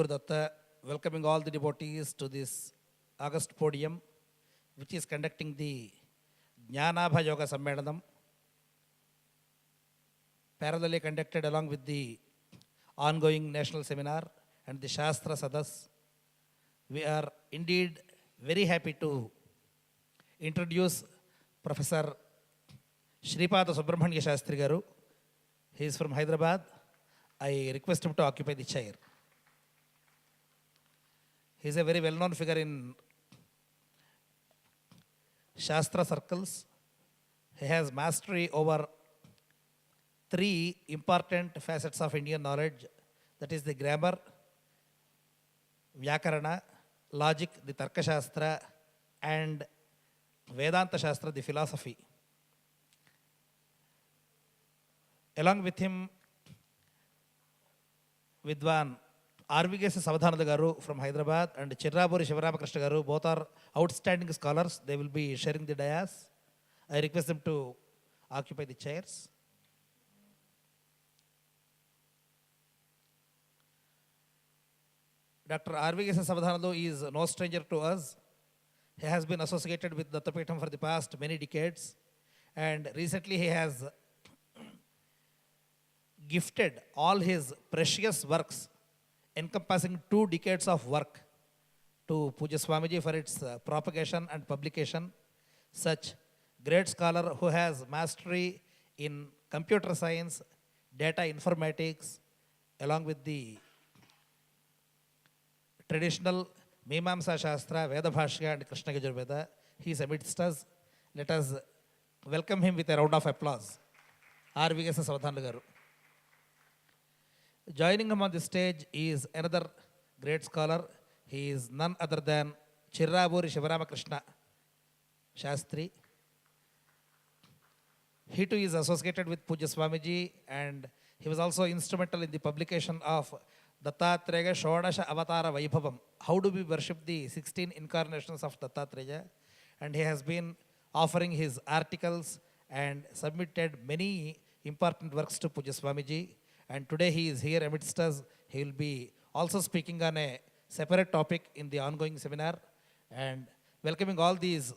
Datta, welcoming all the devotees to this August podium, which is conducting the Jnanabha Yoga Sammelanam, parallelly conducted along with the ongoing national seminar and the Shastra Sadas. We are indeed very happy to introduce Professor Shripada Subramanya Shastri Garu. He is from Hyderabad. I request him to occupy the chair. He is a very well-known figure in Shastra circles. He has mastery over three important facets of Indian knowledge, that is the grammar, Vyakarana, logic, the Tarka Shastra, and Vedanta Shastra, the philosophy. Along with him, Vidwan R.V.K. Savadhananda Garu from Hyderabad and Chirraburi Shivaramakrishna Garu, both are outstanding scholars. They will be sharing the dais. I request them to occupy the chairs. Dr. R.V.K. Savadhananda is no stranger to us. He has been associated with Dattapeetham for the past many decades, and recently he has gifted all his precious works encompassing 2 decades of work to Puja Swamiji for its propagation and publication. Such great scholar who has mastery in computer science, data informatics, along with the traditional Mimamsa Shastra, Veda Bhashya and Krishna Yajurveda. He is amidst us. Let us welcome him with a round of applause. R.V.K. Savadhananda Garu. Joining him on the stage is another great scholar. He is none other than Chirraburi Shivaramakrishna Shastri. He too is associated with Puja Swamiji, and he was also instrumental in the publication of Dattatreya Shodasha Avatara Vaibhavam. How do we worship the 16 incarnations of Dattatreya? And he has been offering his articles and submitted many important works to Puja Swamiji. And today he is here amidst us. He will be also speaking on a separate topic in the ongoing seminar and welcoming all these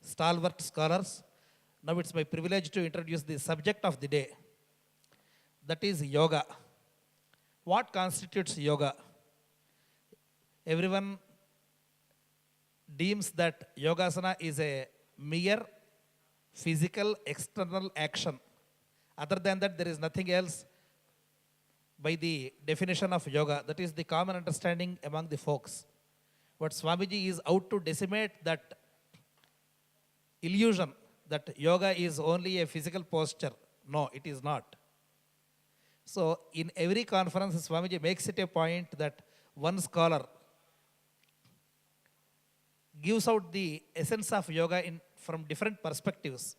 stalwart scholars. Now it's my privilege to introduce the subject of the day. That is yoga. What constitutes yoga? Everyone deems that yogasana is a mere physical external action. Other than that, there is nothing else by the definition of yoga. That is the common understanding among the folks. But Swamiji is out to decimate that illusion that yoga is only a physical posture. No, it is not. So in every conference, Swamiji makes it a point that one scholar gives out the essence of yoga from different perspectives.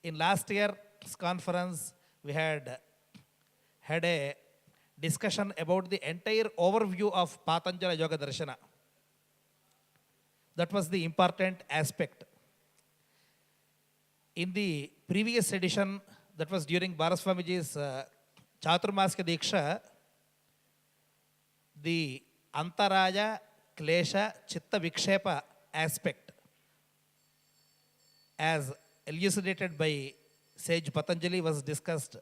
In last year's conference, we had a discussion about the entire overview of Patanjala Yoga Darshana. That was the important aspect. In the previous edition, that was during Baraswamiji's Chaturmaska Diksha, the Antaraya, Klesha, Chitta Vikshepa aspect, as elucidated by sage Patanjali, was discussed.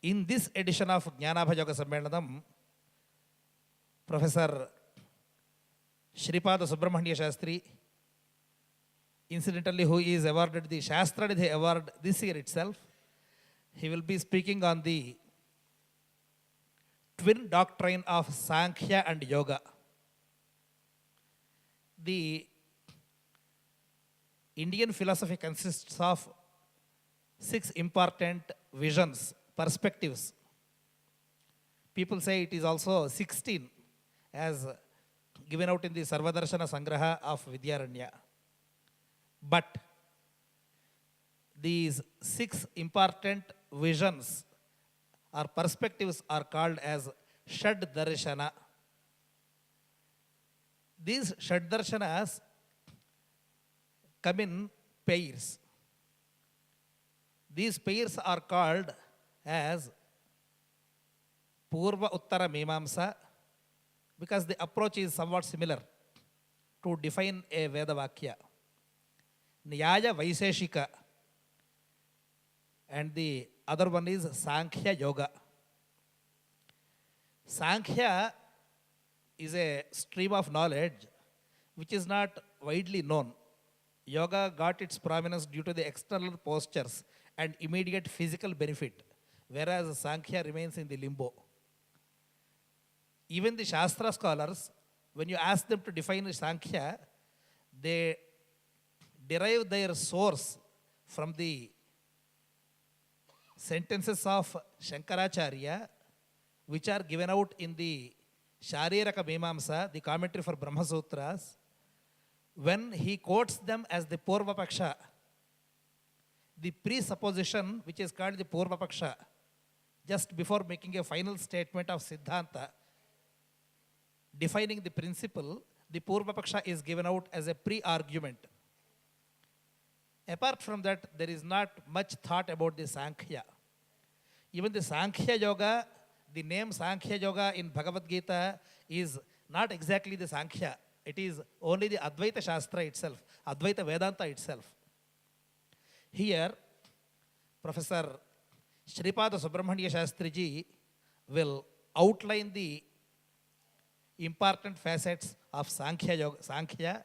In this edition of Jnanabha Yoga Sammelanam, Professor Shripada Subramanya Shastri, incidentally who is awarded the Shastranidhi Award this year itself, he will be speaking on the twin doctrine of Sankhya and Yoga. The Indian philosophy consists of 6 important visions, perspectives. People say it is also 16 as given out in the Sarvadarshana Sangraha of Vidyaranya. But these 6 important visions or perspectives are called as Shad Darshana. These Shad Darshanas come in pairs. These pairs are called as Purva Uttara Mimamsa, because the approach is somewhat similar to define a Veda Vakya. Nyaya Vaiseshika, and the other one is Sankhya Yoga. Sankhya is a stream of knowledge which is not widely known. Yoga got its prominence due to the external postures and immediate physical benefit, whereas Sankhya remains in the limbo. Even the Shastra scholars, when you ask them to define Sankhya, they derive their source from the sentences of Shankaracharya, which are given out in the Shariraka Mimamsa, the commentary for Brahma Sutras. When he quotes them as the Purvapaksha, the presupposition which is called the Purvapaksha, just before making a final statement of Siddhanta, defining the principle, the Purvapaksha is given out as a pre-argument. Apart from that, there is not much thought about the Sankhya. Even the Sankhya Yoga, the name Sankhya Yoga in Bhagavad Gita is not exactly the Sankhya. It is only the Advaita Shastra itself, Advaita Vedanta itself. Here, Professor Shripada Subramanya Shastri ji will outline the important facets of Sankhya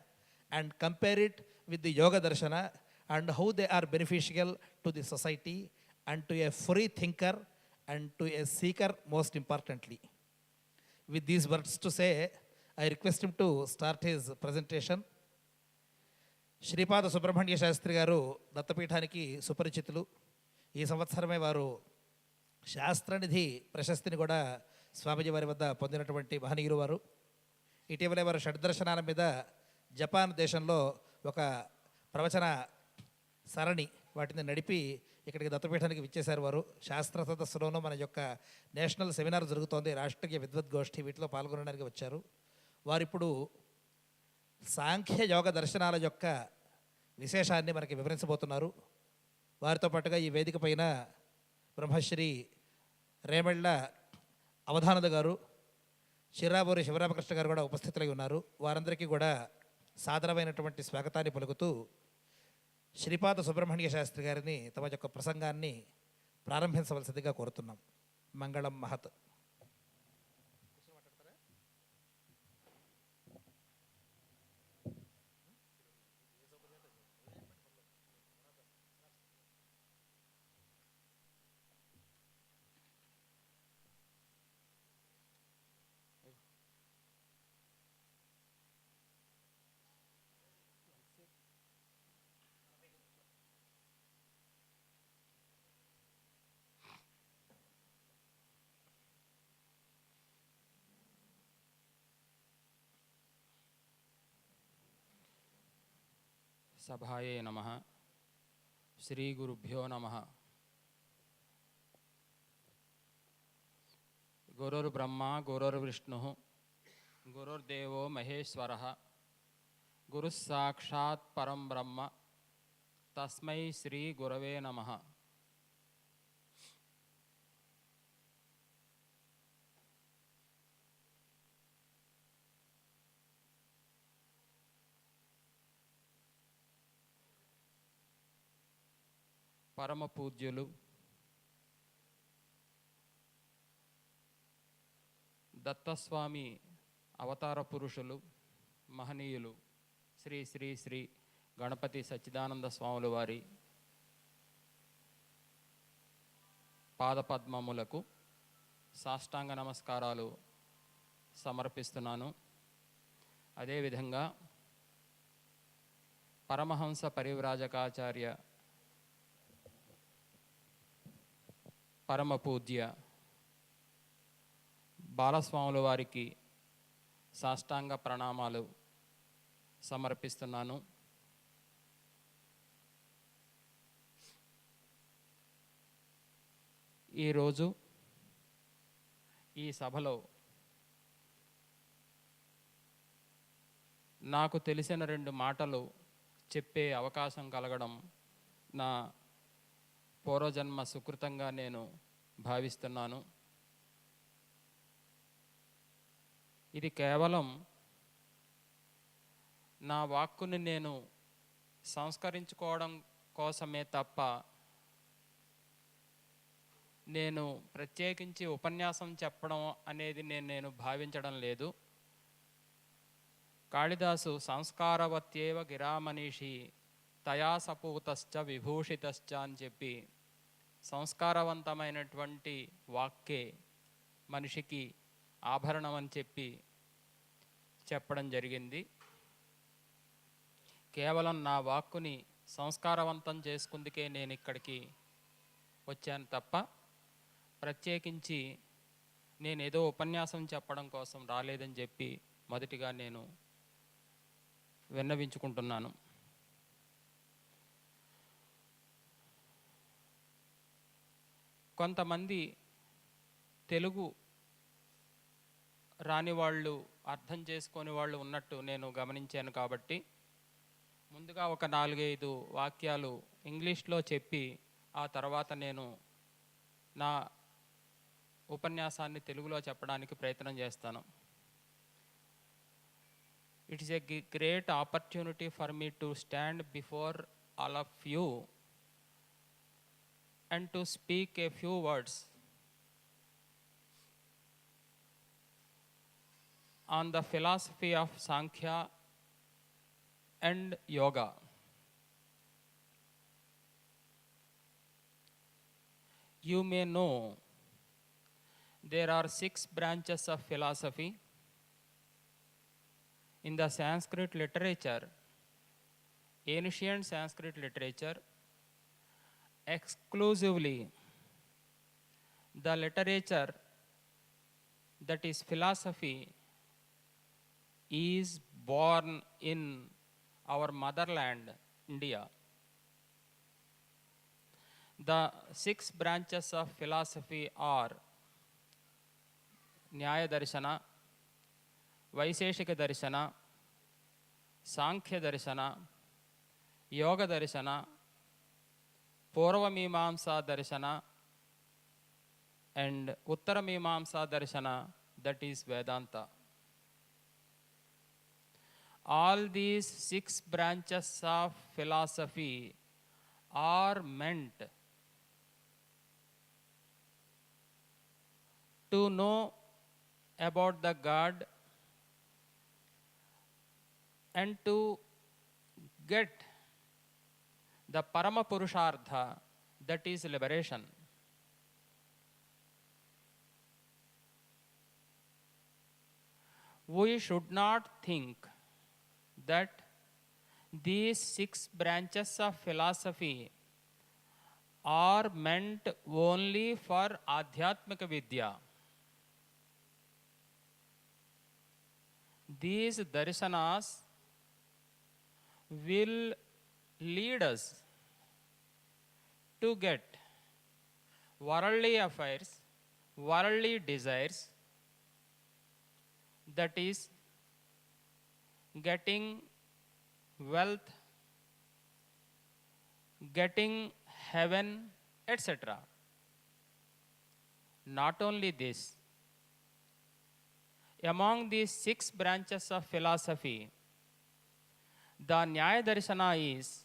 and compare it with the Yoga Darshana and how they are beneficial to the society and to a free thinker and to a seeker most importantly. With these words to say, I request him to start his presentation. Sripada Subrahmanya Sastry గారు దత్తపీఠానికి సుపరిచితులు. ఈ సంవత్సరమే వారు శాస్త్రనిధి ప్రశస్తిని కూడా స్వామీజీ వారి వద్ద పొందినటువంటి మహనీయులు వారు. ఇటీవలే వారు షడ్దర్శనాల మీద జపాన్ దేశంలో ఒక ప్రవచన సరణి వాటిని నడిపి ఇక్కడికి దత్తపీఠానికి విచ్చేశారు వారు. శాస్త్ర సదస్సులోనూ మన యొక్క నేషనల్ సెమినార్ జరుగుతోంది, రాష్ట్రీయ విద్వద్గోష్ఠి, వీటిలో పాల్గొనడానికి వచ్చారు. వారిప్పుడు సాంఖ్య యోగ దర్శనాల యొక్క విశేషాన్ని మనకి వివరించబోతున్నారు. వారితో పాటుగా ఈ వేదిక పైన బ్రహ్మశ్రీ రేమళ్ళ అవధానద గారు, చిర్రాబూరి శివరామకృష్ణ గారు కూడా ఉపస్థితులై ఉన్నారు. వారందరికీ కూడా సాదరమైనటువంటి స్వాగతాన్ని పలుకుతూ శ్రీపాద సుబ్రహ్మణ్య శాస్త్రి గారిని తమ యొక్క ప్రసంగాన్ని ప్రారంభించవలసిందిగా కోరుతున్నాం. మంగళం మహత్. సభాయే నమః. శ్రీ గురుభ్యో నమః. గురుర్బ్రహ్మ గురుర్విష్ణుః గురుర్దేవో మహేశ్వరః గురుః సాక్షాత్ పరం బ్రహ్మ తస్మై శ్రీ గురవే నమః. పరమ పూజ్యులు దత్తస్వామి అవతార పురుషులు మహనీయులు శ్రీ శ్రీ శ్రీ గణపతి సచ్చిదానంద స్వాముల వారి పాదపద్మములకు సాష్టాంగ నమస్కారాలు సమర్పిస్తున్నాను. అదేవిధంగా పరమహంస పరివ్రాజకాచార్య పరమ పూజ్య బాలస్వాముల వారికి సాష్టాంగ ప్రణామాలు సమర్పిస్తున్నాను. ఈరోజు ఈ సభలో నాకు తెలిసిన 2 మాటలు చెప్పే అవకాశం కలగడం నా పూర్వజన్మ సుకృతంగా నేను భావిస్తున్నాను. ఇది కేవలం నా వాక్కుని నేను సంస్కరించుకోవడం కోసమే తప్ప నేను ప్రత్యేకించి ఉపన్యాసం చెప్పడం అనేది నేను భావించడం లేదు. కాళిదాసు సంస్కారవత్యేవ గిరామనీషి తయా సపూతశ్చ విభూషితశ్చ అని చెప్పి సంస్కారవంతమైనటువంటి వాక్కే మనిషికి ఆభరణం అని చెప్పడం జరిగింది. కేవలం నా వాక్కుని సంస్కారవంతం చేసుకుందుకే నేను ఇక్కడికి వచ్చాను తప్ప ప్రత్యేకించి నేను ఏదో ఉపన్యాసం చెప్పడం కోసం రాలేదని చెప్పి మొదటిగా నేను విన్నవించుకుంటున్నాను. కొంతమంది తెలుగు రాని వాళ్ళు, అర్థం చేసుకొని వాళ్ళు ఉన్నట్టు నేను గమనించాను. కాబట్టి ముందుగా ఒక 4-5 వాక్యాలు ఇంగ్లీష్లో చెప్పి ఆ తర్వాత నేను నా ఉపన్యాసాన్ని తెలుగులో చెప్పడానికి ప్రయత్నం చేస్తాను. It is a great opportunity for me to stand before all of you and to speak a few words on the philosophy of Sankhya and Yoga. You may know there are 6 branches of philosophy. In the Sanskrit literature, ancient Sanskrit literature, exclusively the literature that is philosophy is born in our motherland, India. The 6 branches of philosophy are Nyaya Darshana, Vaisheshika Darshana, Sankhya Darshana, Yoga Darshana, Purvamimamsa Darshana, and Uttaramimamsa Darshana, that is Vedanta. All these 6 branches of philosophy are meant to know about the God and to get the Parama Purushartha, that is liberation. We should not think that these 6 branches of philosophy are meant only for Adhyatmika Vidya. These darshanas will lead us to get worldly affairs, worldly desires, that is getting wealth, getting heaven, etc. Not only this, among these 6 branches of philosophy, the Nyaya Darshana is